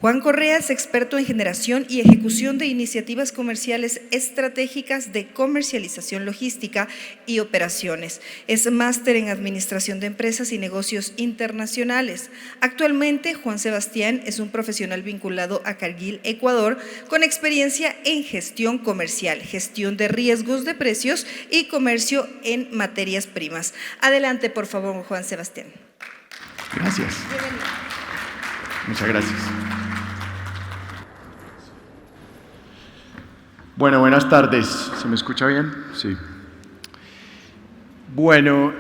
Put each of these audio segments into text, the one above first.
Juan Correa es experto en generación y ejecución de iniciativas comerciales estratégicas de comercialización logística y operaciones. Es máster en Administración de Empresas y Negocios Internacionales. Actualmente, Juan Sebastián es un profesional vinculado a Cargill, Ecuador, con experiencia en gestión comercial, gestión de riesgos de precios y comercio en materias primas. Adelante, por favor, Juan Sebastián. Gracias. Muchas gracias. Bueno, buenas tardes. ¿Se me escucha bien? Sí. Bueno,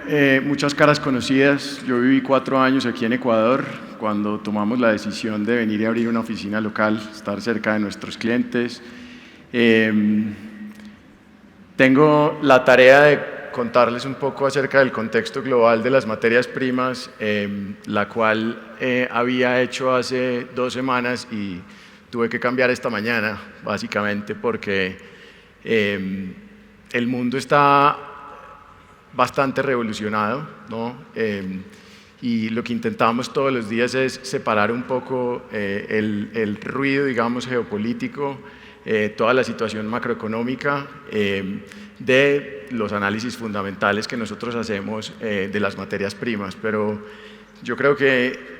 muchas caras conocidas. Yo viví 4 años aquí en Ecuador cuando tomamos la decisión de venir y abrir una oficina local, estar cerca de nuestros clientes. Tengo la tarea de contarles un poco acerca del contexto global de las materias primas, la cual había hecho hace 2 semanas y tuve que cambiar esta mañana, básicamente porque el mundo está bastante revolucionado, ¿no? Y lo que intentamos todos los días es separar un poco el ruido, digamos, geopolítico, toda la situación macroeconómica de los análisis fundamentales que nosotros hacemos de las materias primas. Pero yo creo que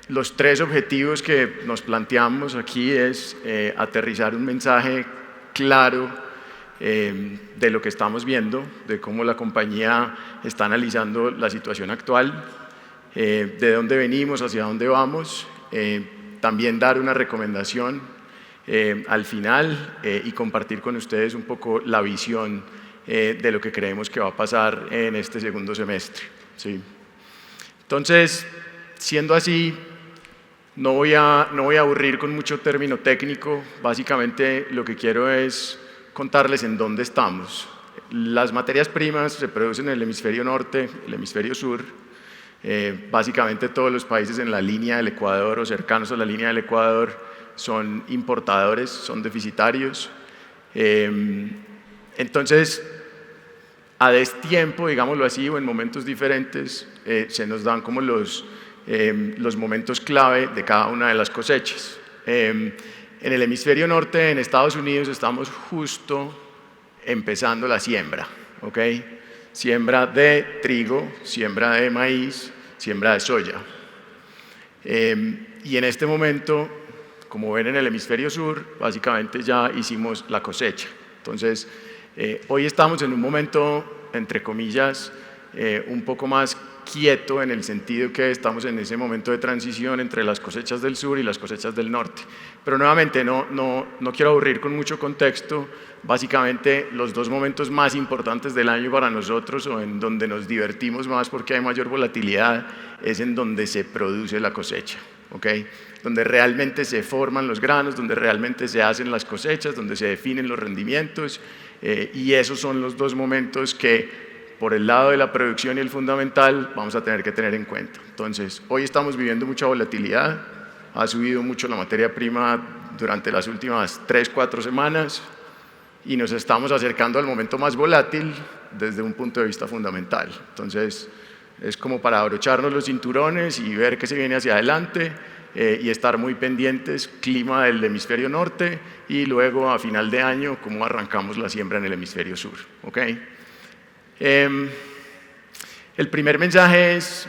los 3 objetivos que nos planteamos aquí es aterrizar un mensaje claro de lo que estamos viendo, de cómo la compañía está analizando la situación actual, de dónde venimos, hacia dónde vamos, también dar una recomendación al final y compartir con ustedes un poco la visión de lo que creemos que va a pasar en este segundo semestre. ¿Sí? Entonces, siendo así, no voy a aburrir con mucho término técnico. Básicamente lo que quiero es contarles en dónde estamos. Las materias primas se producen en el hemisferio norte, el hemisferio sur. Básicamente todos los países en la línea del Ecuador o cercanos a la línea del Ecuador son importadores, son deficitarios. Entonces, a destiempo, digámoslo así, o en momentos diferentes, se nos dan como los momentos clave de cada una de las cosechas. En el hemisferio norte, en Estados Unidos, estamos justo empezando la siembra, ¿ok? Siembra de trigo, siembra de maíz, siembra de soya. Y en este momento, como ven en el hemisferio sur, básicamente ya hicimos la cosecha. Entonces, hoy estamos en un momento, entre comillas, un poco más quieto en el sentido que estamos en ese momento de transición entre las cosechas del sur y las cosechas del norte. Pero nuevamente no quiero aburrir con mucho contexto. Básicamente los 2 momentos más importantes del año para nosotros, o en donde nos divertimos más porque hay mayor volatilidad, es en donde se produce la cosecha, ¿ok? Donde realmente se forman los granos, donde realmente se hacen las cosechas, donde se definen los rendimientos, y esos son los 2 momentos que por el lado de la producción y el fundamental vamos a tener que tener en cuenta. Entonces, hoy estamos viviendo mucha volatilidad, ha subido mucho la materia prima durante las últimas 3-4 semanas y nos estamos acercando al momento más volátil desde un punto de vista fundamental. Entonces, es como para abrocharnos los cinturones y ver qué se viene hacia adelante y estar muy pendientes, clima del hemisferio norte y luego a final de año cómo arrancamos la siembra en el hemisferio sur, ¿ok? El primer mensaje es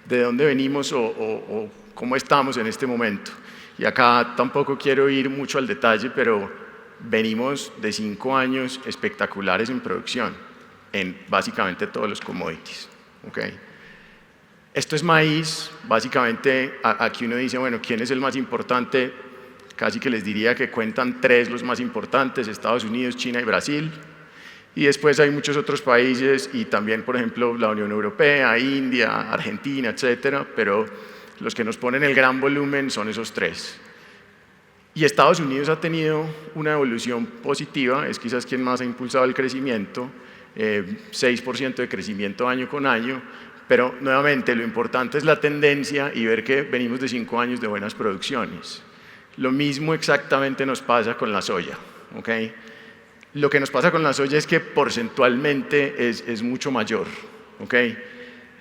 de dónde venimos o cómo estamos en este momento. Y acá tampoco quiero ir mucho al detalle, pero venimos de 5 años espectaculares en producción, en básicamente todos los commodities, ¿okay? Esto es maíz. Básicamente aquí uno dice, bueno, ¿quién es el más importante? Casi que les diría que cuentan 3 los más importantes: Estados Unidos, China y Brasil. Y después hay muchos otros países y también, por ejemplo, la Unión Europea, India, Argentina, etcétera, pero los que nos ponen el gran volumen son esos 3. Y Estados Unidos ha tenido una evolución positiva, es quizás quien más ha impulsado el crecimiento, 6% de crecimiento año con año, pero nuevamente lo importante es la tendencia y ver que venimos de 5 años de buenas producciones. Lo mismo exactamente nos pasa con la soya, ¿ok? Lo que nos pasa con la soya es que porcentualmente es mucho mayor, ¿ok?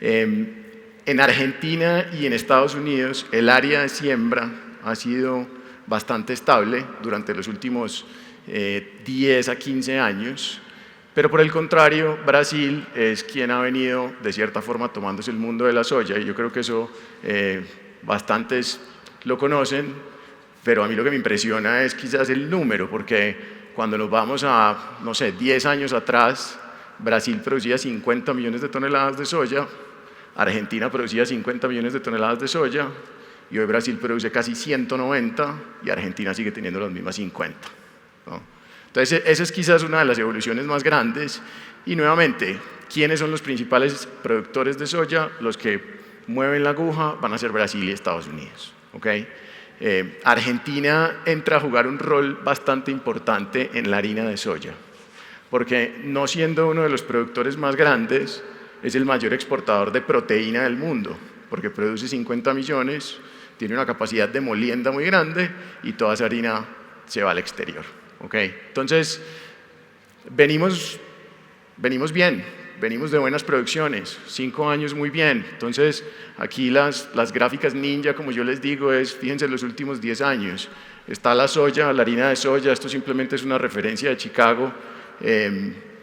En Argentina y en Estados Unidos el área de siembra ha sido bastante estable durante los últimos 10 a 15 años, pero por el contrario, Brasil es quien ha venido de cierta forma tomándose el mundo de la soya, y yo creo que eso bastantes lo conocen, pero a mí lo que me impresiona es quizás el número, porque cuando nos vamos a, no sé, 10 años atrás, Brasil producía 50 millones de toneladas de soya, Argentina producía 50 millones de toneladas de soya, y hoy Brasil produce casi 190 y Argentina sigue teniendo las mismas 50, ¿no? Entonces, esa es quizás una de las evoluciones más grandes. Y nuevamente, ¿quiénes son los principales productores de soya? Los que mueven la aguja van a ser Brasil y Estados Unidos, ¿okay? Argentina entra a jugar un rol bastante importante en la harina de soya, porque no siendo uno de los productores más grandes, es el mayor exportador de proteína del mundo, porque produce 50 millones, tiene una capacidad de molienda muy grande y toda esa harina se va al exterior. Okay. Entonces, venimos bien, venimos de buenas producciones, 5 años muy bien. Entonces, aquí las gráficas ninja, como yo les digo, fíjense los últimos 10 años. Está la soya, la harina de soya, esto simplemente es una referencia de Chicago,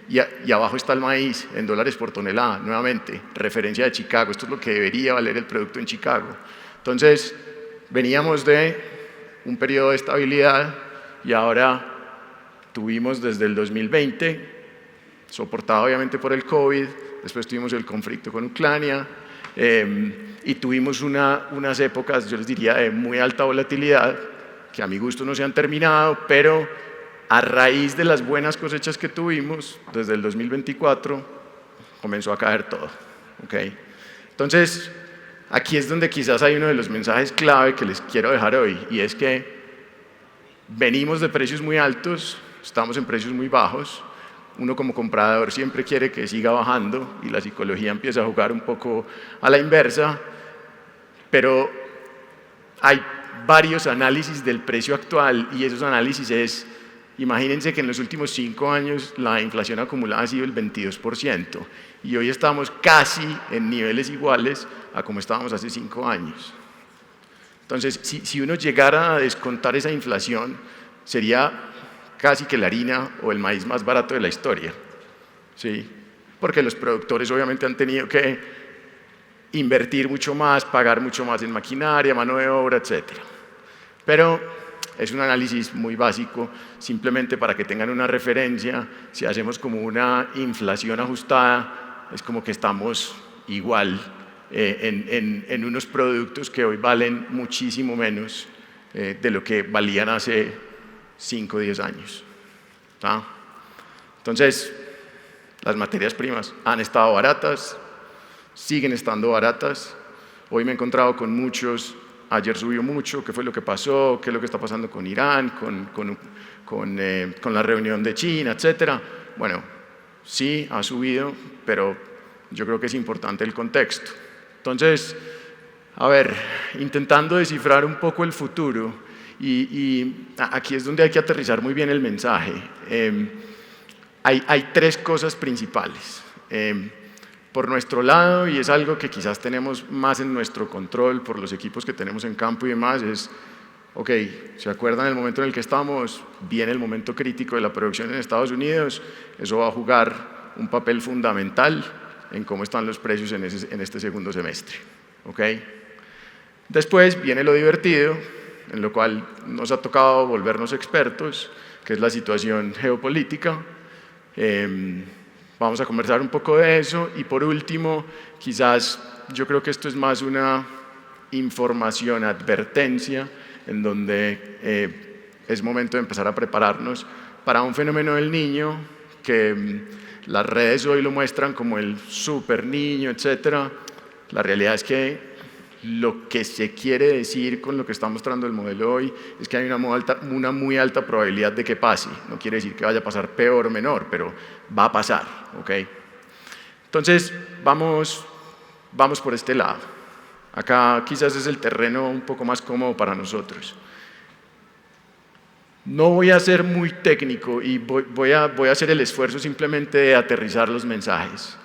y abajo está el maíz en dólares por tonelada, nuevamente, referencia de Chicago, esto es lo que debería valer el producto en Chicago. Entonces, veníamos de un periodo de estabilidad y ahora tuvimos desde el 2020, soportado obviamente por el COVID, después tuvimos el conflicto con Ucrania, y tuvimos unas épocas, yo les diría, de muy alta volatilidad, que a mi gusto no se han terminado, pero a raíz de las buenas cosechas que tuvimos, desde el 2024, comenzó a caer todo. ¿Okay? Entonces, aquí es donde quizás hay uno de los mensajes clave que les quiero dejar hoy, y es que venimos de precios muy altos, estamos en precios muy bajos, uno como comprador siempre quiere que siga bajando y la psicología empieza a jugar un poco a la inversa, pero hay varios análisis del precio actual y esos análisis imagínense que en los últimos 5 años la inflación acumulada ha sido el 22% y hoy estamos casi en niveles iguales a como estábamos hace 5 años. Entonces, si uno llegara a descontar esa inflación, sería casi que la harina o el maíz más barato de la historia, ¿sí? Porque los productores obviamente han tenido que invertir mucho más, pagar mucho más en maquinaria, mano de obra, etc. Pero es un análisis muy básico, simplemente para que tengan una referencia. Si hacemos como una inflación ajustada, es como que estamos igual en unos productos que hoy valen muchísimo menos de lo que valían hace 5 o 10 años. ¿Ah? Entonces, las materias primas han estado baratas, siguen estando baratas. Hoy me he encontrado con muchos, ayer subió mucho, ¿qué fue lo que pasó? ¿Qué es lo que está pasando con Irán, con la reunión de China, etcétera? Bueno, sí, ha subido, pero yo creo que es importante el contexto. Entonces, a ver, intentando descifrar un poco el futuro, y aquí es donde hay que aterrizar muy bien el mensaje. Hay 3 cosas principales. Por nuestro lado, y es algo que quizás tenemos más en nuestro control por los equipos que tenemos en campo y demás, ok, ¿se acuerdan el momento en el que estamos? Viene el momento crítico de la producción en Estados Unidos, eso va a jugar un papel fundamental en cómo están los precios en este segundo semestre. ¿Okay? Después viene lo divertido, en lo cual nos ha tocado volvernos expertos, que es la situación geopolítica. Vamos a conversar un poco de eso. Y por último, quizás yo creo que esto es más una información, advertencia, en donde es momento de empezar a prepararnos para un fenómeno del niño que las redes hoy lo muestran como el super niño, etc. La realidad es que lo que se quiere decir con lo que está mostrando el modelo hoy es que hay una muy alta probabilidad de que pase. No quiere decir que vaya a pasar peor o menor, pero va a pasar. ¿Okay? Entonces, vamos por este lado. Acá quizás es el terreno un poco más cómodo para nosotros. No voy a ser muy técnico y voy a hacer el esfuerzo simplemente de aterrizar los mensajes.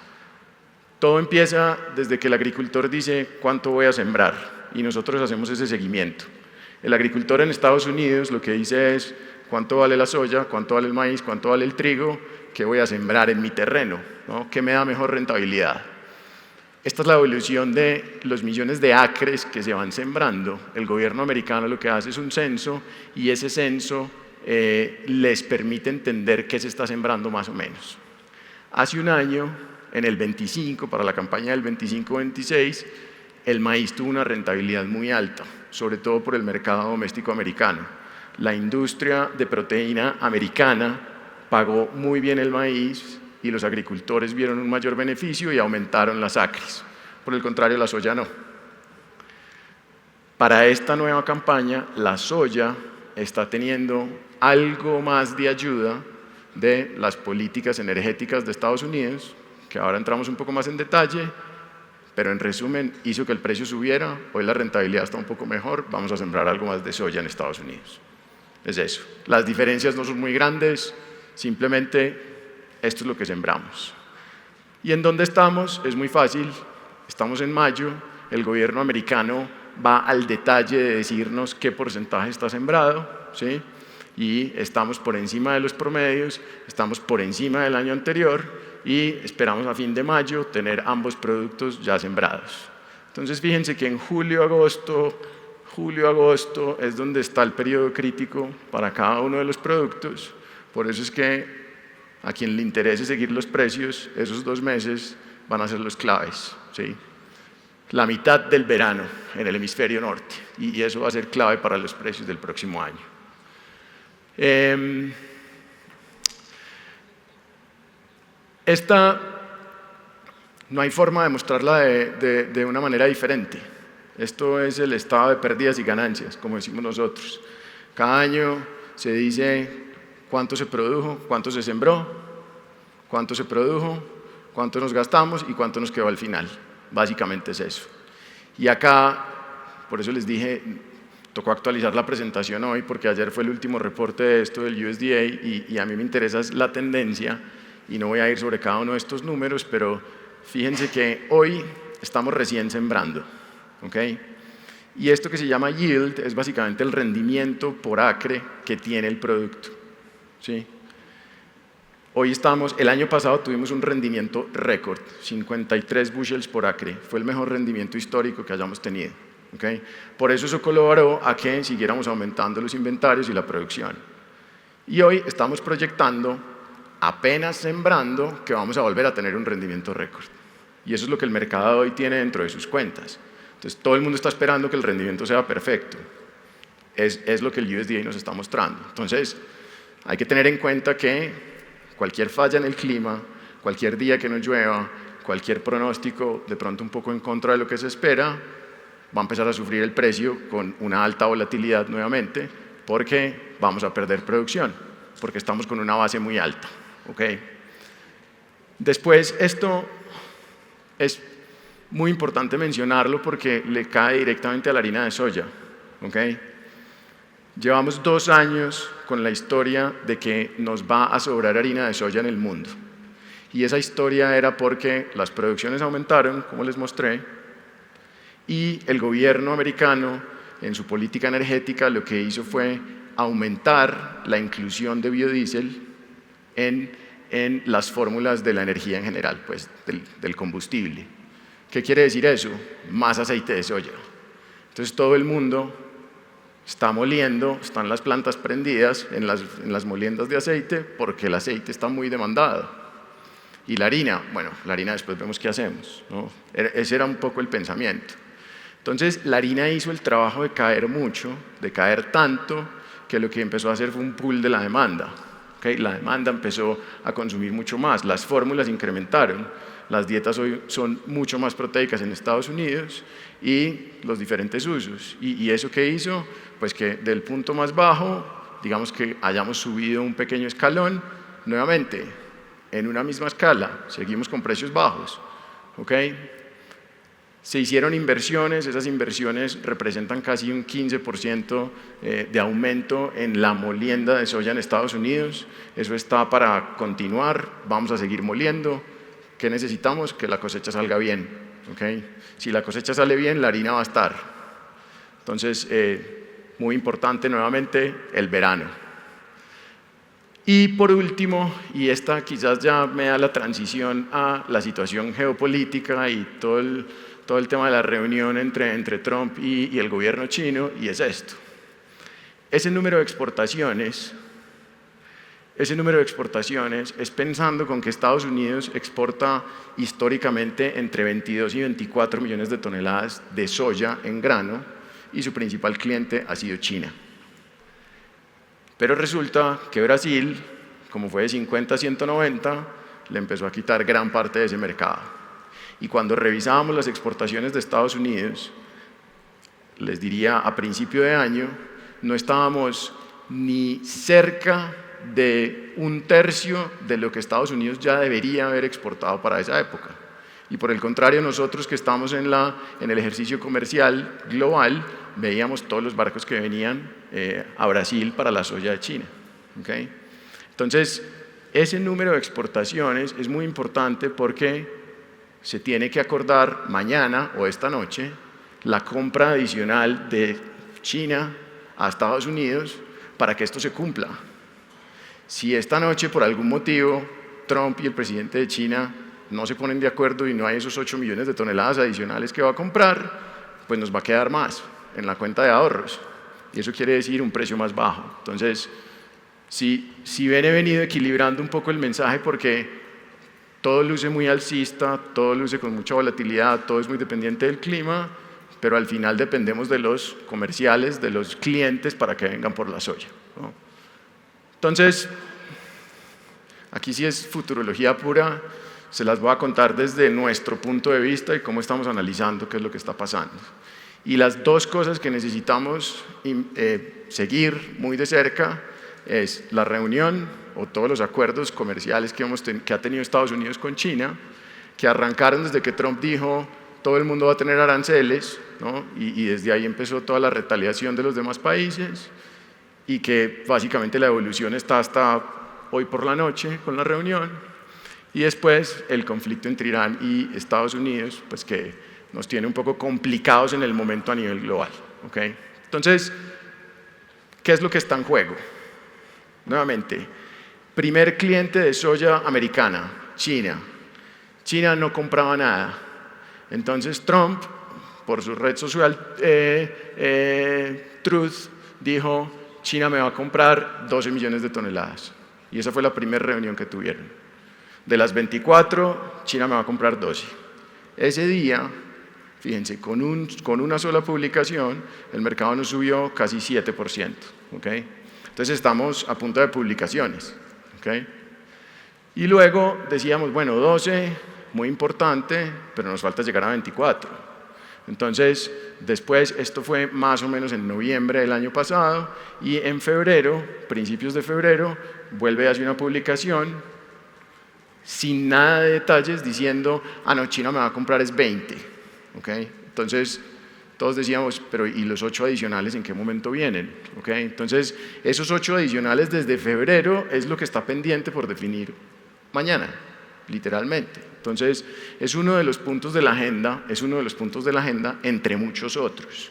Todo empieza desde que el agricultor dice cuánto voy a sembrar y nosotros hacemos ese seguimiento. El agricultor en Estados Unidos lo que dice es cuánto vale la soya, cuánto vale el maíz, cuánto vale el trigo, qué voy a sembrar en mi terreno, ¿no? ¿Qué me da mejor rentabilidad? Esta es la evolución de los millones de acres que se van sembrando. El gobierno americano lo que hace es un censo y ese censo les permite entender qué se está sembrando más o menos. Hace un año, en el 25, para la campaña del 25-26, el maíz tuvo una rentabilidad muy alta, sobre todo por el mercado doméstico americano. La industria de proteína americana pagó muy bien el maíz y los agricultores vieron un mayor beneficio y aumentaron las acres. Por el contrario, la soya no. Para esta nueva campaña, la soya está teniendo algo más de ayuda de las políticas energéticas de Estados Unidos, que ahora entramos un poco más en detalle, pero en resumen hizo que el precio subiera, hoy la rentabilidad está un poco mejor, vamos a sembrar algo más de soya en Estados Unidos. Es eso. Las diferencias no son muy grandes, simplemente esto es lo que sembramos. ¿Y en dónde estamos? Es muy fácil, estamos en mayo, el gobierno americano va al detalle de decirnos qué porcentaje está sembrado, ¿sí? Y estamos por encima de los promedios, estamos por encima del año anterior y esperamos a fin de mayo tener ambos productos ya sembrados. Entonces fíjense que en julio-agosto es donde está el periodo crítico para cada uno de los productos, por eso es que a quien le interese seguir los precios, esos 2 meses van a ser los claves, ¿sí? La mitad del verano en el hemisferio norte, y eso va a ser clave para los precios del próximo año. Esta no hay forma de mostrarla de una manera diferente. Esto es el estado de pérdidas y ganancias, como decimos nosotros. Cada año se dice cuánto se produjo, cuánto se sembró, cuánto se produjo, cuánto nos gastamos y cuánto nos quedó al final. Básicamente es eso. Y acá, por eso les dije, tocó actualizar la presentación hoy porque ayer fue el último reporte de esto del USDA y a mí me interesa la tendencia y no voy a ir sobre cada uno de estos números, pero fíjense que hoy estamos recién sembrando, ¿ok? Y esto que se llama yield es básicamente el rendimiento por acre que tiene el producto, ¿sí? Hoy el año pasado tuvimos un rendimiento récord, 53 bushels por acre, fue el mejor rendimiento histórico que hayamos tenido, ¿okay? Por eso colaboró a que siguiéramos aumentando los inventarios y la producción. Y hoy estamos proyectando, apenas sembrando, que vamos a volver a tener un rendimiento récord. Y eso es lo que el mercado hoy tiene dentro de sus cuentas. Entonces todo el mundo está esperando que el rendimiento sea perfecto. Es lo que el USDA nos está mostrando. Entonces hay que tener en cuenta que cualquier falla en el clima, cualquier día que no llueva, cualquier pronóstico de pronto un poco en contra de lo que se espera, va a empezar a sufrir el precio con una alta volatilidad nuevamente, porque vamos a perder producción, porque estamos con una base muy alta, ¿ok? Después, esto es muy importante mencionarlo porque le cae directamente a la harina de soya, ¿ok? Llevamos 2 años con la historia de que nos va a sobrar harina de soya en el mundo. Y esa historia era porque las producciones aumentaron, como les mostré, y el gobierno americano, en su política energética, lo que hizo fue aumentar la inclusión de biodiesel en las fórmulas de la energía en general, pues del combustible. ¿Qué quiere decir eso? Más aceite de soya. Entonces todo el mundo está moliendo, están las plantas prendidas en las moliendas de aceite porque el aceite está muy demandado. Y la harina, bueno, la harina después vemos qué hacemos, ¿no? Ese era un poco el pensamiento. Entonces la harina hizo el trabajo de caer mucho, de caer tanto, que lo que empezó a hacer fue un pull de la demanda. ¿Okay? La demanda empezó a consumir mucho más, las fórmulas incrementaron, las dietas hoy son mucho más proteicas en Estados Unidos y los diferentes usos. ¿Y eso qué hizo? Pues que del punto más bajo, digamos que hayamos subido un pequeño escalón, nuevamente, en una misma escala, seguimos con precios bajos, ¿ok? Se hicieron inversiones, esas inversiones representan casi un 15% de aumento en la molienda de soya en Estados Unidos, eso está para continuar, vamos a seguir moliendo. ¿Qué necesitamos? Que la cosecha salga bien, ¿ok? Si la cosecha sale bien, la harina va a estar. Entonces, muy importante nuevamente, el verano. Y por último, y esta quizás ya me da la transición a la situación geopolítica y todo el tema de la reunión entre Trump y el gobierno chino, y es esto. Ese número de exportaciones es pensando con que Estados Unidos exporta históricamente entre 22 y 24 millones de toneladas de soya en grano y su principal cliente ha sido China. Pero resulta que Brasil, como fue de 50 a 190, le empezó a quitar gran parte de ese mercado. Y cuando revisábamos las exportaciones de Estados Unidos, les diría a principio de año, no estábamos ni cerca de un tercio de lo que Estados Unidos ya debería haber exportado para esa época. Y por el contrario, nosotros que estamos en el ejercicio comercial global, veíamos todos los barcos que venían a Brasil para la soya de China. ¿Okay? Entonces, ese número de exportaciones es muy importante porque se tiene que acordar mañana o esta noche la compra adicional de China a Estados Unidos para que esto se cumpla. Si esta noche, por algún motivo, Trump y el presidente de China no se ponen de acuerdo y no hay esos 8 millones de toneladas adicionales que va a comprar, pues nos va a quedar más en la cuenta de ahorros. Y eso quiere decir un precio más bajo. Entonces, si bien he venido equilibrando un poco el mensaje porque todo luce muy alcista, todo luce con mucha volatilidad, todo es muy dependiente del clima, pero al final dependemos de los comerciales, de los clientes para que vengan por la soya, ¿no? Entonces, aquí sí es futurología pura, se las voy a contar desde nuestro punto de vista y cómo estamos analizando qué es lo que está pasando. Y las dos cosas que necesitamos seguir muy de cerca es la reunión o todos los acuerdos comerciales que ha tenido Estados Unidos con China, que arrancaron desde que Trump dijo todo el mundo va a tener aranceles, ¿no? y desde ahí empezó toda la retaliación de los demás países, y que básicamente la evolución está hasta hoy por la noche con la reunión, y después el conflicto entre Irán y Estados Unidos, pues que nos tiene un poco complicados en el momento a nivel global. ¿Okay? Entonces, ¿qué es lo que está en juego? Nuevamente, primer cliente de soya americana, China. China no compraba nada. Entonces Trump, por su red social Truth, dijo, China me va a comprar 12 millones de toneladas. Y esa fue la primera reunión que tuvieron. De las 24, China me va a comprar 12. Ese día, fíjense, con una sola publicación, el mercado nos subió casi 7%. ¿Okay? Entonces estamos a punto de publicaciones. ¿Okay? Y luego decíamos, bueno, 12, muy importante, pero nos falta llegar a 24. Entonces, después, esto fue más o menos en noviembre del año pasado, y en febrero, principios de febrero, vuelve a hacer una publicación sin nada de detalles diciendo, no, China me va a comprar es 20. ¿Okay? Entonces, todos decíamos, pero ¿y los 8 adicionales en qué momento vienen? ¿Okay? Entonces, esos 8 adicionales desde febrero es lo que está pendiente por definir mañana, literalmente. Entonces, es uno de los puntos de la agenda, entre muchos otros.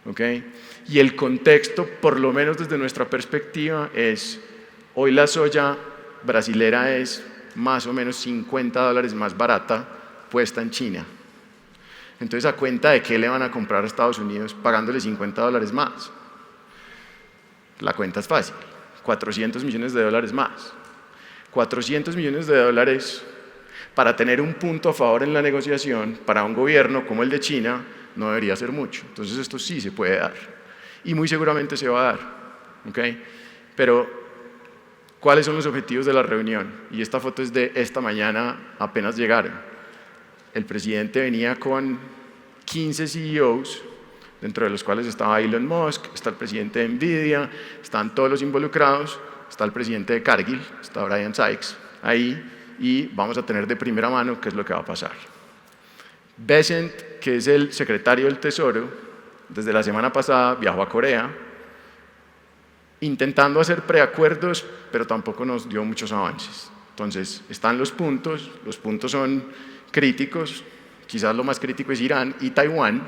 ¿Okay? Y el contexto, por lo menos desde nuestra perspectiva, es, hoy la soya brasilera es más o menos $50 más barata puesta en China. Entonces, ¿a cuenta de qué le van a comprar a Estados Unidos pagándole $50 más? La cuenta es fácil, $400 millones más. $400 millones para tener un punto a favor en la negociación para un gobierno como el de China no debería ser mucho. Entonces esto sí se puede dar y muy seguramente se va a dar. ¿Okay? Pero ¿cuáles son los objetivos de la reunión? Y esta foto es de esta mañana, apenas llegaron. El presidente venía con 15 CEOs, dentro de los cuales estaba Elon Musk, está el presidente de Nvidia, están todos los involucrados, está el presidente de Cargill, está Brian Sykes ahí, y vamos a tener de primera mano qué es lo que va a pasar. Bessent, que es el secretario del Tesoro, desde la semana pasada viajó a Corea, intentando hacer preacuerdos, pero tampoco nos dio muchos avances. Entonces, están los puntos son críticos, quizás lo más crítico es Irán y Taiwán,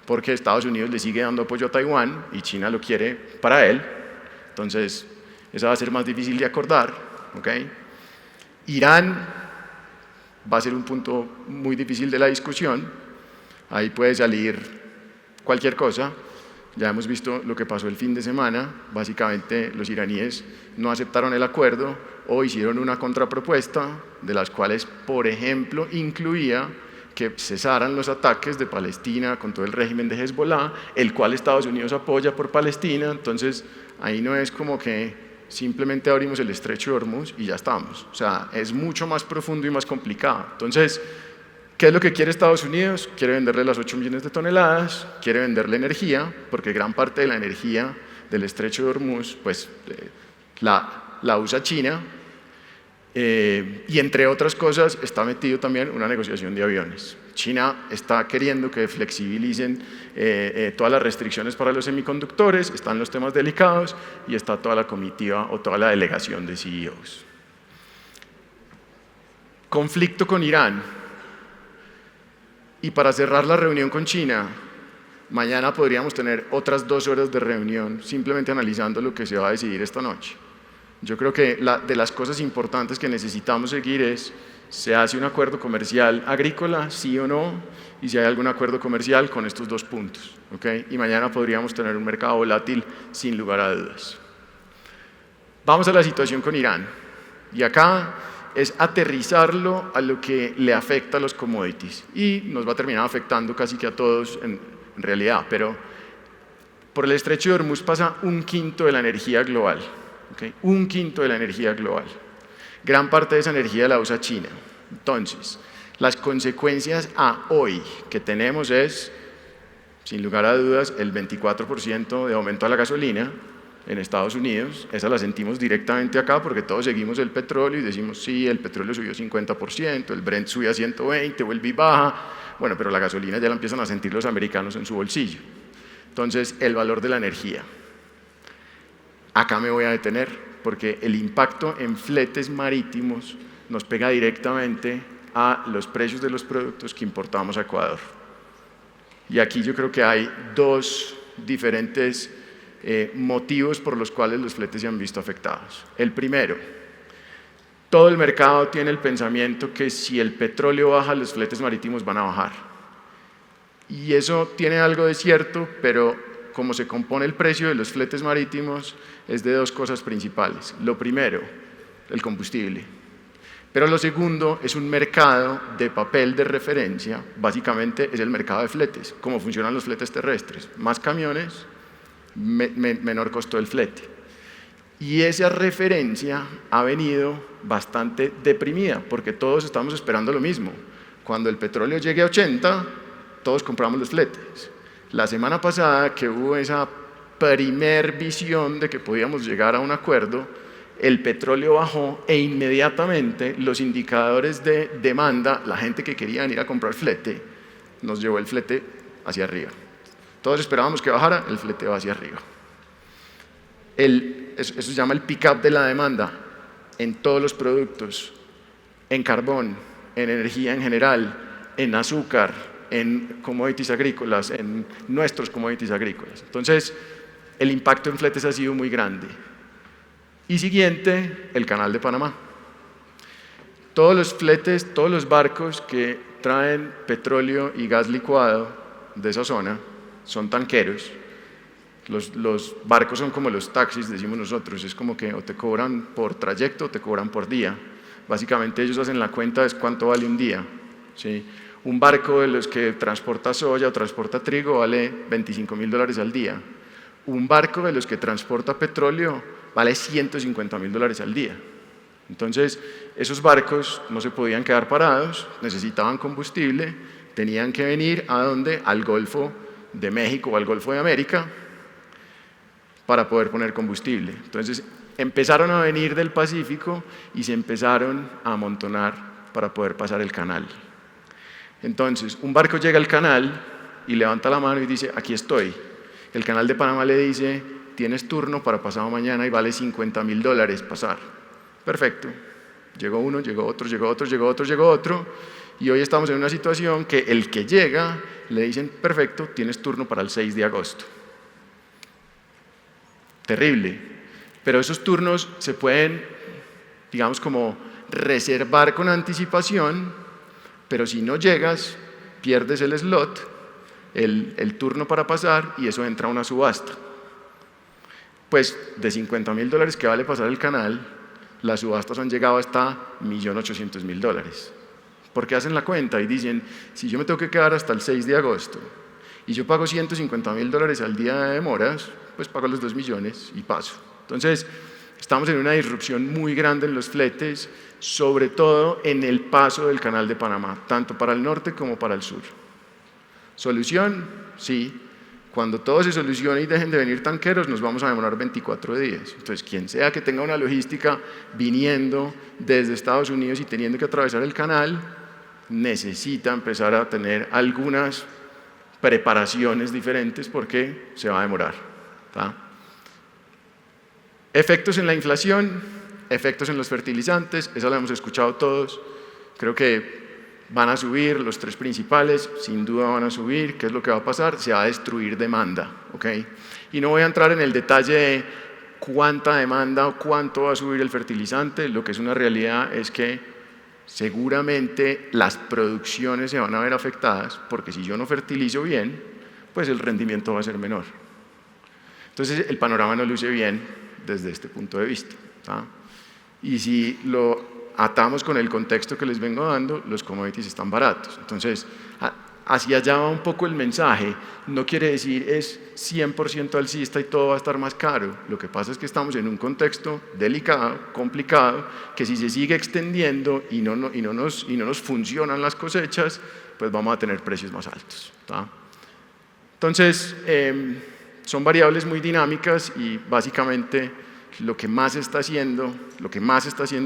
porque Estados Unidos le sigue dando apoyo a Taiwán y China lo quiere para él. Entonces, esa va a ser más difícil de acordar. ¿Okay? Irán va a ser un punto muy difícil de la discusión. Ahí puede salir cualquier cosa. Ya hemos visto lo que pasó el fin de semana. Básicamente, los iraníes no aceptaron el acuerdo o hicieron una contrapropuesta, de las cuales, por ejemplo, incluía que cesaran los ataques de Palestina con todo el régimen de Hezbollah, el cual Estados Unidos apoya por Palestina. Entonces, ahí no es como que simplemente abrimos el estrecho de Hormuz y ya estamos. O sea, es mucho más profundo y más complicado. Entonces, ¿qué es lo que quiere Estados Unidos? Quiere venderle las 8 millones de toneladas, quiere venderle energía, porque gran parte de la energía del estrecho de Hormuz, pues, la usa China. Y entre otras cosas está metido también una negociación de aviones. China está queriendo que flexibilicen todas las restricciones para los semiconductores, están los temas delicados y está toda la comitiva o toda la delegación de CEOs. Conflicto con Irán. Y para cerrar la reunión con China, mañana podríamos tener otras 2 horas de reunión simplemente analizando lo que se va a decidir esta noche. Yo creo que de las cosas importantes que necesitamos seguir es, ¿se hace un acuerdo comercial agrícola, sí o no? Y si hay algún acuerdo comercial con estos 2 puntos. ¿Okay? Y mañana podríamos tener un mercado volátil sin lugar a dudas. Vamos a la situación con Irán. Y acá es aterrizarlo a lo que le afecta a los commodities. Y nos va a terminar afectando casi que a todos en realidad. Pero por el estrecho de Hormuz pasa 1/5 de la energía global. ¿Okay? 1/5 de la energía global. Gran parte de esa energía la usa China. Entonces, las consecuencias a hoy que tenemos es, sin lugar a dudas, el 24% de aumento a la gasolina en Estados Unidos. Esa la sentimos directamente acá porque todos seguimos el petróleo y decimos, sí, el petróleo subió 50%, el Brent subió a 120, vuelve y baja. Bueno, pero la gasolina ya la empiezan a sentir los americanos en su bolsillo. Entonces, el valor de la energía. Acá me voy a detener porque el impacto en fletes marítimos nos pega directamente a los precios de los productos que importamos a Ecuador. Y aquí yo creo que hay 2 diferentes motivos por los cuales los fletes se han visto afectados. El primero, todo el mercado tiene el pensamiento que si el petróleo baja, los fletes marítimos van a bajar. Y eso tiene algo de cierto, pero como se compone el precio de los fletes marítimos es de 2 cosas principales. Lo primero, el combustible. Pero lo segundo es un mercado de papel de referencia, básicamente es el mercado de fletes, cómo funcionan los fletes terrestres. Más camiones, menor costo del flete. Y esa referencia ha venido bastante deprimida, porque todos estamos esperando lo mismo. Cuando el petróleo llegue a 80, todos compramos los fletes. La semana pasada que hubo esa primer visión de que podíamos llegar a un acuerdo, el petróleo bajó e inmediatamente los indicadores de demanda, la gente que quería ir a comprar flete, nos llevó el flete hacia arriba. Todos esperábamos que bajara, el flete va hacia arriba. Eso se llama el pick-up de la demanda en todos los productos, en carbón, en energía en general, en azúcar, en commodities agrícolas, en nuestros commodities agrícolas. Entonces, el impacto en fletes ha sido muy grande. Y siguiente, el Canal de Panamá. Todos los fletes, todos los barcos que traen petróleo y gas licuado de esa zona son tanqueros. Los barcos son como los taxis, decimos nosotros, es como que o te cobran por trayecto o te cobran por día. Básicamente ellos hacen la cuenta de cuánto vale un día. ¿Sí? Un barco de los que transporta soya o transporta trigo vale $25.000 al día. Un barco de los que transporta petróleo vale $150.000 al día. Entonces, esos barcos no se podían quedar parados, necesitaban combustible, tenían que venir ¿a dónde? Al Golfo de México o al Golfo de América para poder poner combustible. Entonces, empezaron a venir del Pacífico y se empezaron a amontonar para poder pasar el canal. Entonces, un barco llega al canal y levanta la mano y dice, aquí estoy. El Canal de Panamá le dice, tienes turno para pasado mañana y vale $50.000 pasar. Perfecto. Llegó uno, llegó otro, llegó otro, llegó otro, llegó otro, Y hoy estamos en una situación que el que llega le dicen, perfecto, tienes turno para el 6 de agosto. Terrible. Pero esos turnos se pueden, digamos, como reservar con anticipación, pero si no llegas, pierdes el slot, el turno para pasar, y eso entra a una subasta. Pues de $50.000 que vale pasar el canal, las subastas han llegado hasta $1.800.000. Porque hacen la cuenta y dicen, si yo me tengo que quedar hasta el 6 de agosto y yo pago $150.000 al día de demoras, pues pago los 2 millones y paso. Entonces, estamos en una disrupción muy grande en los fletes, sobre todo en el paso del Canal de Panamá, tanto para el norte como para el sur. ¿Solución? Sí. Cuando todo se solucione y dejen de venir tanqueros, nos vamos a demorar 24 días. Entonces, quien sea que tenga una logística viniendo desde Estados Unidos y teniendo que atravesar el canal, necesita empezar a tener algunas preparaciones diferentes porque se va a demorar. ¿Tá? Efectos en la inflación, efectos en los fertilizantes, eso lo hemos escuchado todos. Creo que van a subir los 3 principales, sin duda van a subir. ¿Qué es lo que va a pasar? Se va a destruir demanda, ¿ok? Y no voy a entrar en el detalle de cuánta demanda o cuánto va a subir el fertilizante. Lo que es una realidad es que seguramente las producciones se van a ver afectadas, porque si yo no fertilizo bien, pues el rendimiento va a ser menor. Entonces el panorama no luce bien desde este punto de vista, ¿tá? Y si lo atamos con el contexto que les vengo dando, los commodities están baratos. Entonces, hacia allá va un poco el mensaje. No quiere decir es 100% alcista y todo va a estar más caro. Lo que pasa es que estamos en un contexto delicado, complicado, que si se sigue extendiendo y no nos funcionan las cosechas, pues vamos a tener precios más altos, ¿tá? Entonces, son variables muy dinámicas y básicamente lo que más está haciendo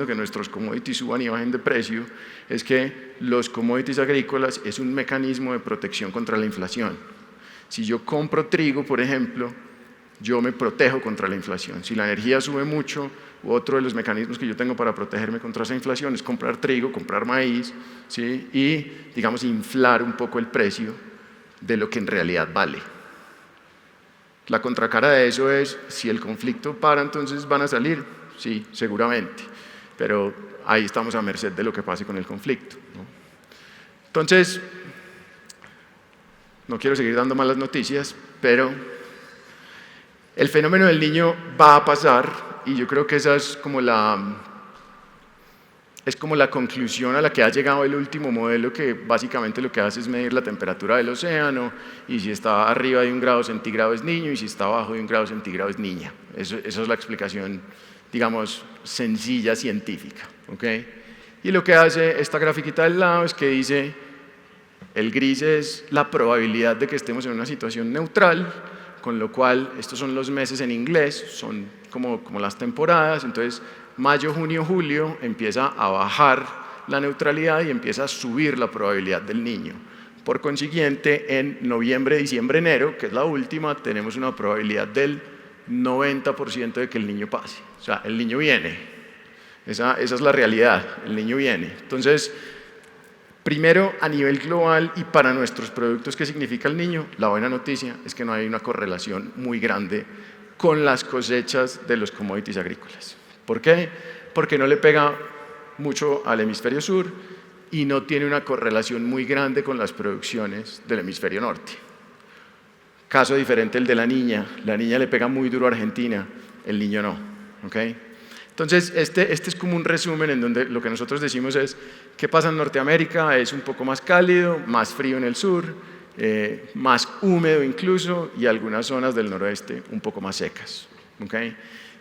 que nuestros commodities suban y bajen de precio es que los commodities agrícolas es un mecanismo de protección contra la inflación. Si yo compro trigo, por ejemplo, yo me protejo contra la inflación. Si la energía sube mucho, otro de los mecanismos que yo tengo para protegerme contra esa inflación es comprar trigo, comprar maíz, ¿sí? Y, digamos, inflar un poco el precio de lo que en realidad vale. La contracara de eso es, si el conflicto para, entonces van a salir, sí, seguramente, pero ahí estamos a merced de lo que pase con el conflicto, ¿no? Entonces, no quiero seguir dando malas noticias, pero el fenómeno del Niño va a pasar y yo creo que esa es como la conclusión a la que ha llegado el último modelo, que básicamente lo que hace es medir la temperatura del océano y si está arriba de 1 grado centígrado es niño y si está abajo de 1 grado centígrado es niña. Esa es la explicación, digamos, sencilla, científica, ¿ok? Y lo que hace esta grafiquita del lado es que dice, el gris es la probabilidad de que estemos en una situación neutral, con lo cual estos son los meses en inglés, son como las temporadas. Entonces mayo, junio, julio empieza a bajar la neutralidad y empieza a subir la probabilidad del Niño. Por consiguiente, en noviembre, diciembre, enero, que es la última, tenemos una probabilidad del 90% de que el Niño pase. O sea, el Niño viene. Esa es la realidad, el Niño viene. Entonces, primero, a nivel global y para nuestros productos, ¿qué significa el Niño? La buena noticia es que no hay una correlación muy grande con las cosechas de los commodities agrícolas. ¿Por qué? Porque no le pega mucho al hemisferio sur y no tiene una correlación muy grande con las producciones del hemisferio norte. Caso diferente el de la Niña. La Niña le pega muy duro a Argentina, el Niño no, ¿ok? Entonces, este es como un resumen en donde lo que nosotros decimos es ¿qué pasa en Norteamérica? Es un poco más cálido, más frío en el sur, más húmedo incluso, y algunas zonas del noroeste un poco más secas, ¿ok?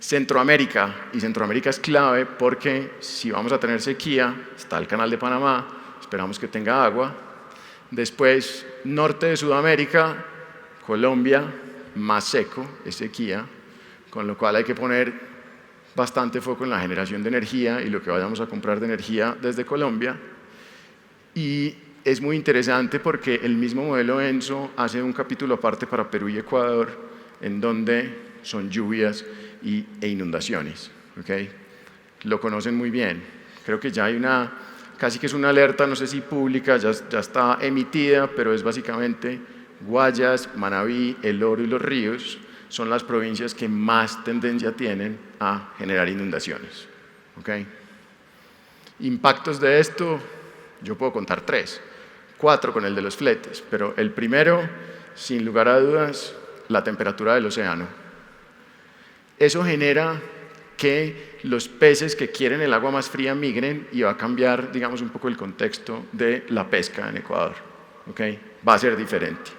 Centroamérica es clave porque si vamos a tener sequía, está el Canal de Panamá, esperamos que tenga agua. Después, norte de Sudamérica, Colombia, más seco, es sequía, con lo cual hay que poner bastante foco en la generación de energía y lo que vayamos a comprar de energía desde Colombia. Y es muy interesante porque el mismo modelo ENSO hace un capítulo aparte para Perú y Ecuador, en donde son lluvias e inundaciones, ¿okay? Lo conocen muy bien. Creo que ya hay una casi que es una alerta, no sé si pública, ya está emitida, pero es básicamente Guayas, Manabí, El Oro y Los Ríos son las provincias que más tendencia tienen a generar inundaciones. ¿Okay? Impactos de esto, yo puedo contar 3, 4 con el de los fletes, pero el primero, sin lugar a dudas, la temperatura del océano. Eso genera que los peces que quieren el agua más fría migren y va a cambiar, digamos, un poco el contexto de la pesca en Ecuador. ¿Okay? Va a ser diferente.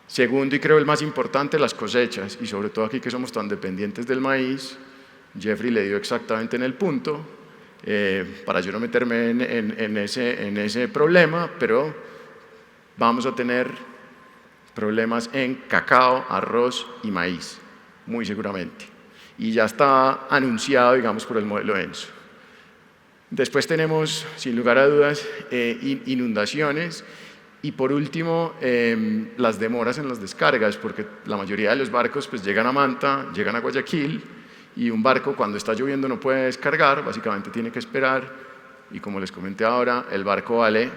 Segundo, y creo el más importante, las cosechas, y sobre todo aquí que somos tan dependientes del maíz. Jeffrey le dio exactamente en el punto, para yo no meterme en ese problema, pero vamos a tener problemas en cacao, arroz y maíz, muy seguramente. Y ya está anunciado, digamos, por el modelo ENSO. Después tenemos, sin lugar a dudas, inundaciones. Y por último, las demoras en las descargas, porque la mayoría de los barcos pues, llegan a Manta, llegan a Guayaquil, y un barco cuando está lloviendo no puede descargar, básicamente tiene que esperar, y como les comenté ahora, el barco vale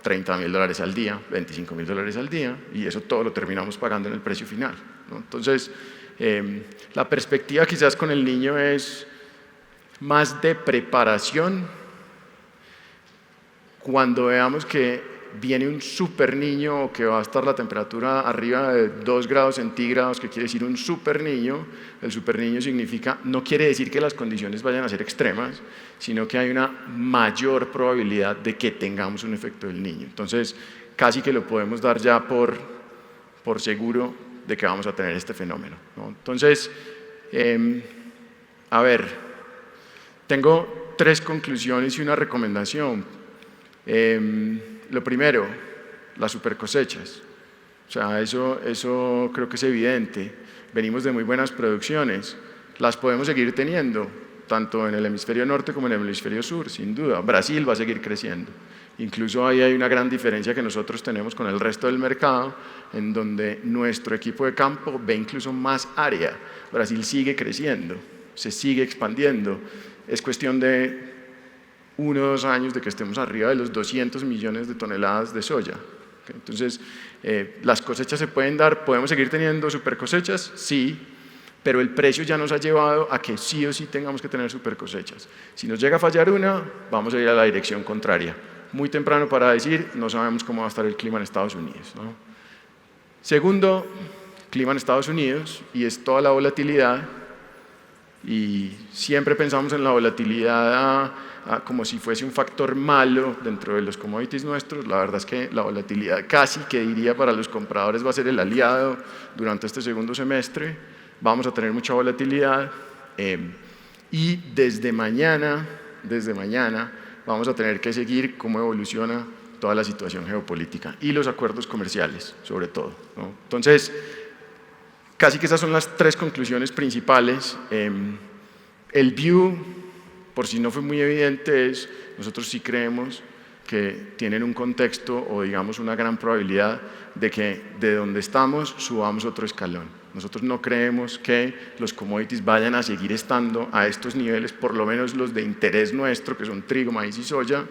$30.000 al día, $25.000 al día, y eso todo lo terminamos pagando en el precio final, ¿no? Entonces, la perspectiva quizás con el niño es más de preparación. Cuando veamos que viene un super niño o que va a estar la temperatura arriba de 2 grados centígrados, que quiere decir un super niño, el super niño significa, no quiere decir que las condiciones vayan a ser extremas, sino que hay una mayor probabilidad de que tengamos un efecto del niño. Entonces, casi que lo podemos dar ya por seguro de que vamos a tener este fenómeno, ¿no? Entonces, a ver, tengo 3 conclusiones y una recomendación. Lo primero, las supercosechas. O sea, eso creo que es evidente. Venimos de muy buenas producciones. Las podemos seguir teniendo, tanto en el hemisferio norte como en el hemisferio sur, sin duda. Brasil va a seguir creciendo. Incluso ahí hay una gran diferencia que nosotros tenemos con el resto del mercado, en donde nuestro equipo de campo ve incluso más área. Brasil sigue creciendo, se sigue expandiendo. Es cuestión de 1 o 2 años de que estemos arriba de los 200 millones de toneladas de soya. Entonces, las cosechas se pueden dar, ¿podemos seguir teniendo super cosechas? Sí, pero el precio ya nos ha llevado a que sí o sí tengamos que tener super cosechas. Si nos llega a fallar una, vamos a ir a la dirección contraria. Muy temprano para decir, no sabemos cómo va a estar el clima en Estados Unidos, ¿no? Segundo, clima en Estados Unidos, y es toda la volatilidad, y siempre pensamos en la volatilidad como si fuese un factor malo dentro de los commodities nuestros. La verdad es que la volatilidad casi que diría para los compradores va a ser el aliado durante este segundo semestre. Vamos a tener mucha volatilidad y desde mañana vamos a tener que seguir cómo evoluciona toda la situación geopolítica y los acuerdos comerciales sobre todo, ¿no? Entonces, casi que esas son las 3 conclusiones principales. El view, por si no fue muy evidente, es nosotros sí creemos que tienen un contexto o digamos una gran probabilidad de que de donde estamos subamos otro escalón. Nosotros no creemos que los commodities vayan a seguir estando a estos niveles, por lo menos los de interés nuestro, que son trigo, maíz y soya.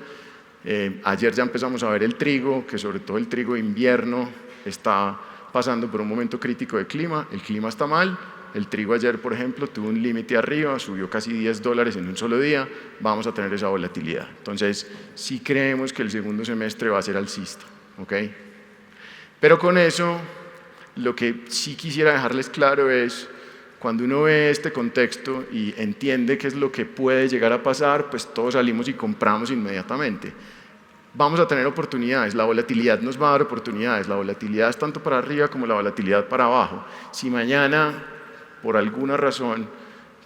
Ayer ya empezamos a ver el trigo, que sobre todo el trigo de invierno está pasando por un momento crítico de clima. El clima está mal. El trigo ayer, por ejemplo, tuvo un límite arriba, subió casi $10 en un solo día. Vamos a tener esa volatilidad. Entonces, sí creemos que el segundo semestre va a ser alcista, ¿ok? Pero con eso, lo que sí quisiera dejarles claro es, cuando uno ve este contexto y entiende qué es lo que puede llegar a pasar, pues todos salimos y compramos inmediatamente. Vamos a tener oportunidades, la volatilidad nos va a dar oportunidades, la volatilidad es tanto para arriba como la volatilidad para abajo. Si mañana, por alguna razón,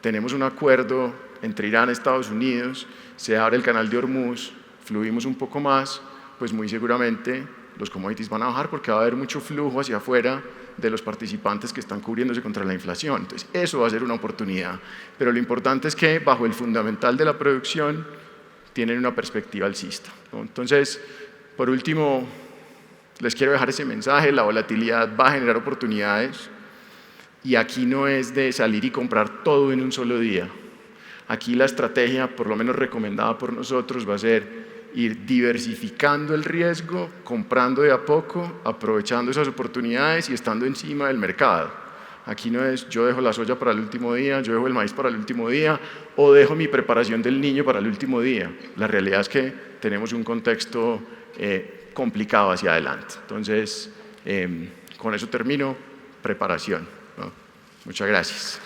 tenemos un acuerdo entre Irán y Estados Unidos, se abre el canal de Hormuz, fluimos un poco más, pues muy seguramente los commodities van a bajar porque va a haber mucho flujo hacia afuera de los participantes que están cubriéndose contra la inflación. Entonces, eso va a ser una oportunidad. Pero lo importante es que, bajo el fundamental de la producción, tienen una perspectiva alcista, ¿no? Entonces, por último, les quiero dejar ese mensaje: la volatilidad va a generar oportunidades y aquí no es de salir y comprar todo en un solo día. Aquí la estrategia, por lo menos recomendada por nosotros, va a ser ir diversificando el riesgo, comprando de a poco, aprovechando esas oportunidades y estando encima del mercado. Aquí no es yo dejo la soya para el último día, yo dejo el maíz para el último día o dejo mi preparación del niño para el último día. La realidad es que tenemos un contexto complicado hacia adelante. Entonces, con eso termino. Preparación, ¿no? Muchas gracias.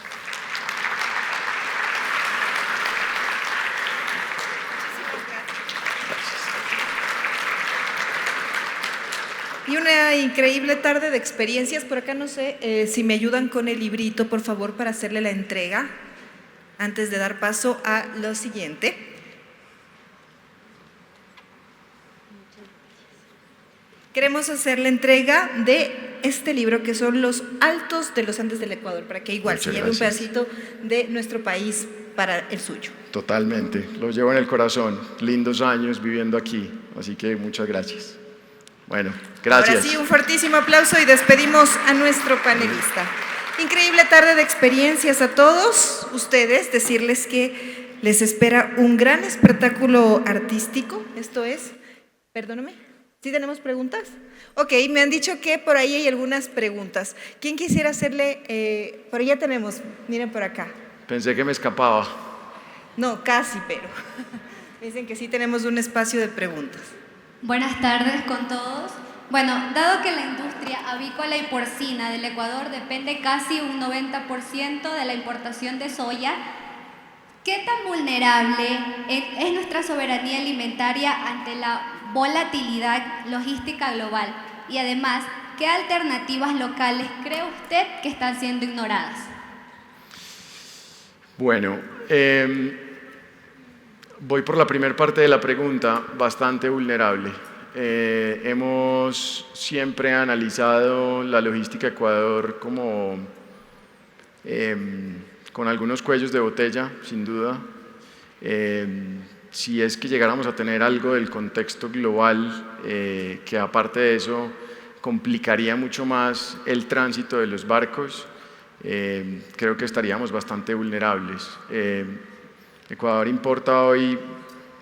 Y una increíble tarde de experiencias. Por acá no sé si me ayudan con el librito, por favor, para hacerle la entrega antes de dar paso a lo siguiente. Queremos hacer la entrega de este libro que son Los Altos de los Andes del Ecuador, para que igual se lleve un pedacito de nuestro país para el suyo. Totalmente, lo llevo en el corazón, lindos años viviendo aquí, así que muchas gracias. Bueno, gracias. Ahora sí, un fuertísimo aplauso y despedimos a nuestro panelista. Increíble tarde de experiencias a todos ustedes, decirles que les espera un gran espectáculo artístico, esto es, perdóname. ¿Sí tenemos preguntas? Ok, me han dicho que por ahí hay algunas preguntas. ¿Quién quisiera hacerle? Por allá tenemos, miren por acá. Pensé que me escapaba. No, casi, pero dicen que sí tenemos un espacio de preguntas. Buenas tardes con todos. Bueno, dado que la industria avícola y porcina del Ecuador depende casi un 90% de la importación de soya, ¿qué tan vulnerable es nuestra soberanía alimentaria ante la volatilidad logística global? Y además, ¿qué alternativas locales cree usted que están siendo ignoradas? Bueno, voy por la primera parte de la pregunta, bastante vulnerable. Hemos siempre analizado la logística de Ecuador como con algunos cuellos de botella, sin duda. Si es que llegáramos a tener algo del contexto global, que aparte de eso complicaría mucho más el tránsito de los barcos, creo que estaríamos bastante vulnerables. Ecuador importa hoy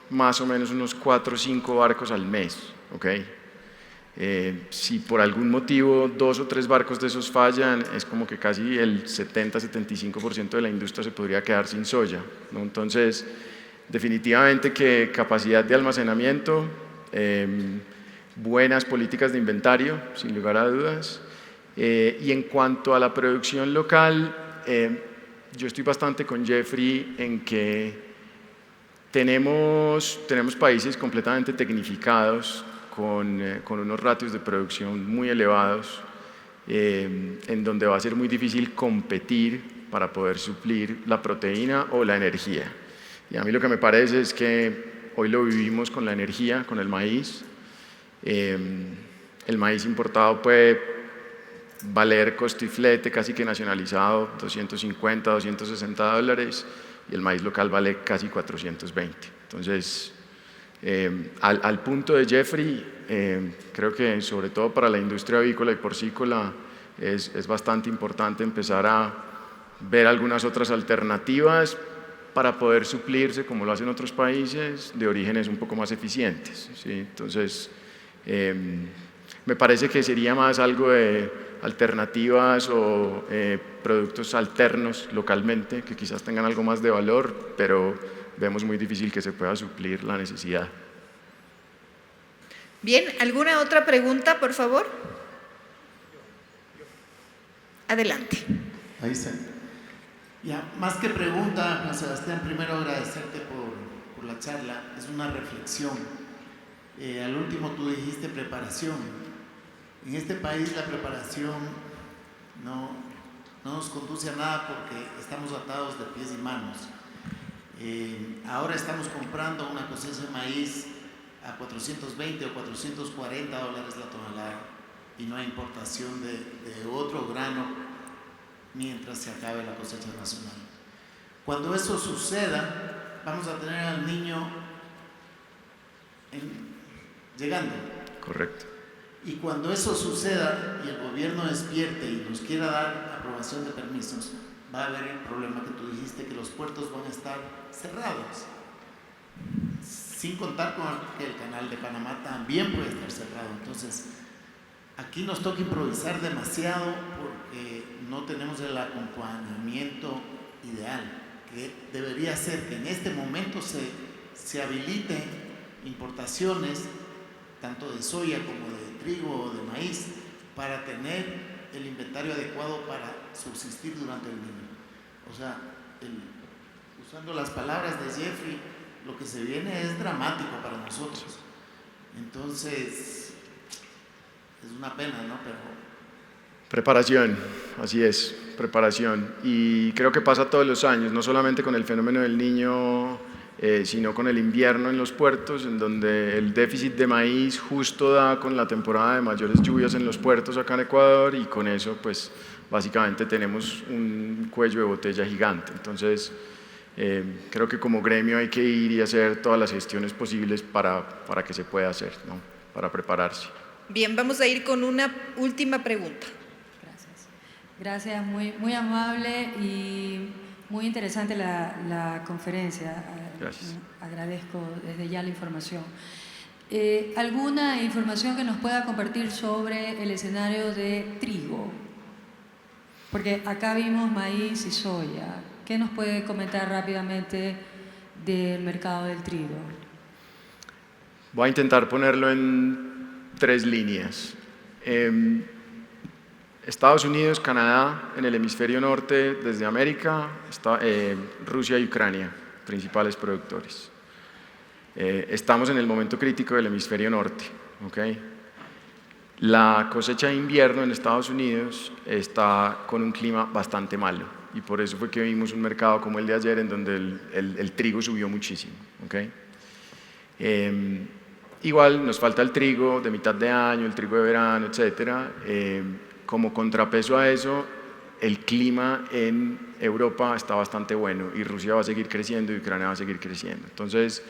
más o menos unos 4 o 5 barcos al mes, ¿ok? Si por algún motivo 2 o 3 barcos de esos fallan, es como que casi el 70-75% de la industria se podría quedar sin soya, ¿no? Entonces, definitivamente que capacidad de almacenamiento, buenas políticas de inventario, sin lugar a dudas, y en cuanto a la producción local, yo estoy bastante con Jeffrey en que tenemos países completamente tecnificados, con unos ratios de producción muy elevados, en donde va a ser muy difícil competir para poder suplir la proteína o la energía. Y a mí lo que me parece es que hoy lo vivimos con la energía, con el maíz. El maíz importado puede valer costo y flete casi que nacionalizado, $250, $260, y el maíz local vale casi 420. Entonces, al punto de Jeffrey, creo que sobre todo para la industria avícola y porcícola es bastante importante empezar a ver algunas otras alternativas para poder suplirse, como lo hacen otros países, de orígenes un poco más eficientes, ¿sí? Entonces, me parece que sería más algo de alternativas o productos alternos localmente, que quizás tengan algo más de valor, pero vemos muy difícil que se pueda suplir la necesidad. Bien, ¿alguna otra pregunta, por favor? Adelante. Ahí está. Ya, más que pregunta, Juan Sebastián, primero agradecerte por la charla, es una reflexión. Al último tú dijiste preparación. En este país la preparación no nos conduce a nada porque estamos atados de pies y manos. Ahora estamos comprando una cosecha de maíz a 420 o 440 dólares la tonelada y no hay importación de otro grano mientras se acabe la cosecha nacional. Cuando eso suceda, vamos a tener al niño llegando. Correcto. Y cuando eso suceda y el gobierno despierte y nos quiera dar aprobación de permisos, va a haber el problema que tú dijiste, que los puertos van a estar cerrados. sin contar con que el canal de Panamá también puede estar cerrado. Entonces, aquí nos toca improvisar demasiado porque no tenemos el acompañamiento ideal, que debería ser que en este momento se habiliten importaciones tanto de soya como de trigo o de maíz para tener el inventario adecuado para subsistir durante el niño. O sea, usando las palabras de Jeffrey, lo que se viene es dramático para nosotros. Entonces, es una pena, ¿no? Pero preparación, así es, preparación. Y creo que pasa todos los años, no solamente con el fenómeno del Niño, sino con el invierno en los puertos, en donde el déficit de maíz justo da con la temporada de mayores lluvias en los puertos acá en Ecuador, y con eso pues básicamente tenemos un cuello de botella gigante. Entonces creo que como gremio hay que ir y hacer todas las gestiones posibles para que se pueda hacer, ¿no? Para prepararse. Bien, vamos a ir con una última pregunta. Gracias, muy amable y muy interesante la conferencia. Gracias. Agradezco desde ya la información. ¿Alguna información que nos pueda compartir sobre el escenario de trigo? Porque acá vimos maíz y soya. ¿Qué nos puede comentar rápidamente del mercado del trigo? Voy a intentar ponerlo en 3 líneas. Estados Unidos, Canadá, en el hemisferio norte, desde América, Rusia y Ucrania, principales productores. Estamos en el momento crítico del hemisferio norte, ¿okay? La cosecha de invierno en Estados Unidos está con un clima bastante malo, y por eso fue que vimos un mercado como el de ayer en donde el trigo subió muchísimo, ¿okay? Igual nos falta el trigo de mitad de año, el trigo de verano, etcétera. Como contrapeso a eso, el clima en Europa está bastante bueno, y Rusia va a seguir creciendo y Ucrania va a seguir creciendo. Entonces,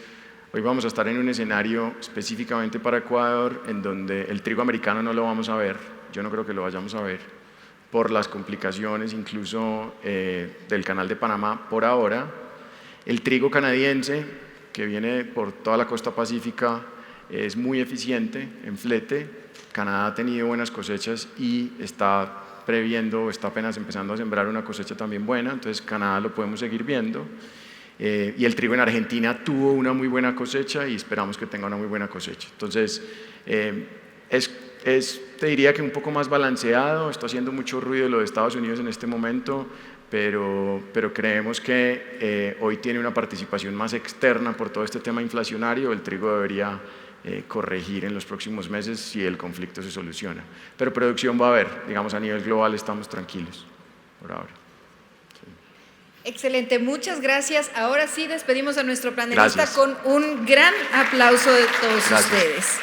hoy vamos a estar en un escenario específicamente para Ecuador en donde el trigo americano no lo vamos a ver, yo no creo que lo vayamos a ver, por las complicaciones incluso del canal de Panamá por ahora. El trigo canadiense, que viene por toda la costa pacífica, es muy eficiente en flete. Canadá ha tenido buenas cosechas y está apenas empezando a sembrar una cosecha también buena, entonces Canadá lo podemos seguir viendo. Y el trigo en Argentina tuvo una muy buena cosecha y esperamos que tenga una muy buena cosecha. Entonces, te diría que un poco más balanceado. Está haciendo mucho ruido lo de Estados Unidos en este momento, pero creemos que hoy tiene una participación más externa por todo este tema inflacionario. El trigo debería corregir en los próximos meses si el conflicto se soluciona. Pero producción va a haber, digamos, a nivel global estamos tranquilos por ahora. Sí. Excelente, muchas gracias. Ahora sí despedimos a nuestro panelista Gracias. con un gran aplauso de todos Gracias. ustedes.